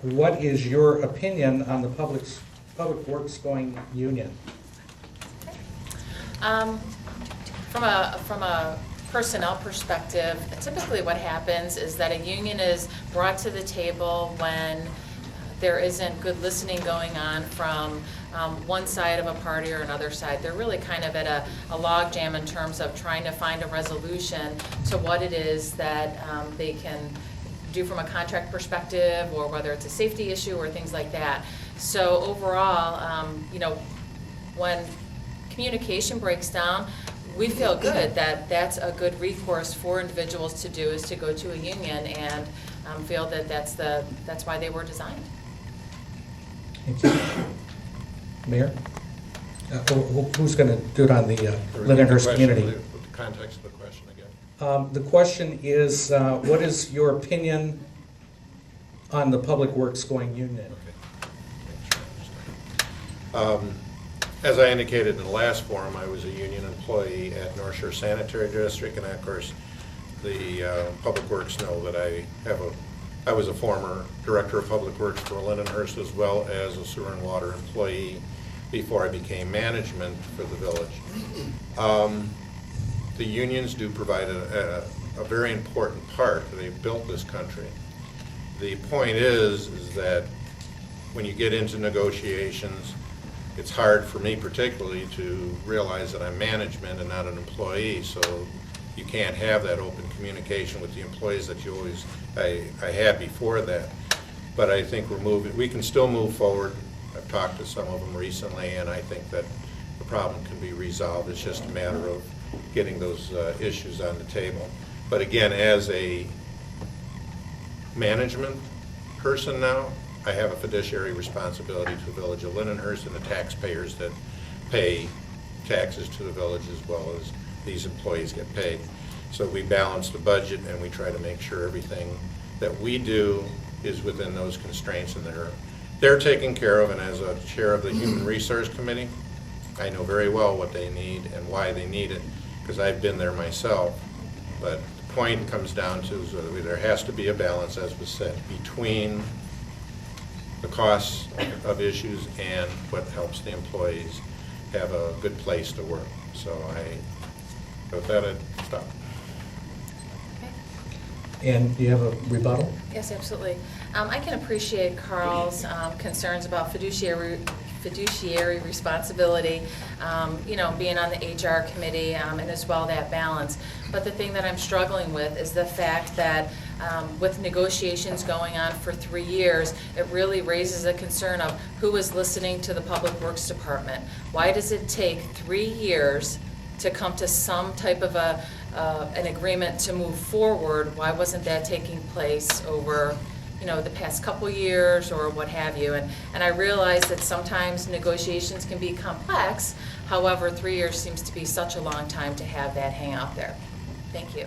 what is your opinion on the Public Works going union? From a personnel perspective, typically what happens is that a union is brought to the table when there isn't good listening going on from one side of a party or another side. They're really kind of at a log jam in terms of trying to find a resolution to what it is that they can do from a contract perspective, or whether it's a safety issue or things like that. So overall, when communication breaks down, we feel good that that's a good recourse for individuals to do, is to go to a union, and feel that that's why they were designed. Thank you. Mayor? Who's going to do it on the Lindenhurst community? The context of the question again. The question is, what is your opinion on the Public Works going union? Okay. As I indicated in the last forum, I was a union employee at North Shore Sanitary District, and of course, the Public Works know that I was a former Director of Public Works for Lindenhurst, as well as a sewer and water employee before I became management for the village. The unions do provide a very important part. They've built this country. The point is that when you get into negotiations, it's hard for me particularly to realize that I'm management and not an employee, so you can't have that open communication with the employees that you always, I had before that. But I think we can still move forward. I've talked to some of them recently, and I think that the problem can be resolved. It's just a matter of getting those issues on the table. But again, as a management person now, I have a fiduciary responsibility to the village of Lindenhurst and the taxpayers that pay taxes to the village, as well as these employees get paid. So we balance the budget, and we try to make sure everything that we do is within those constraints, and they're taken care of. And as a chair of the Human Resource Committee, I know very well what they need and why they need it, because I've been there myself. But the point comes down to is that there has to be a balance, as was said, between the costs of issues and what helps the employees have a good place to work. So with that, I'd stop. And do you have a rebuttal? Yes, absolutely. I can appreciate Carl's concerns about fiduciary responsibility, being on the HR committee, and as well that balance. But the thing that I'm struggling with is the fact that with negotiations going on for 3 years, it really raises a concern of who is listening to the Public Works Department. Why does it take 3 years to come to some type of an agreement to move forward? Why wasn't that taking place over the past couple years or what have you? And I realize that sometimes negotiations can be complex. However, 3 years seems to be such a long time to have that hang out there. Thank you.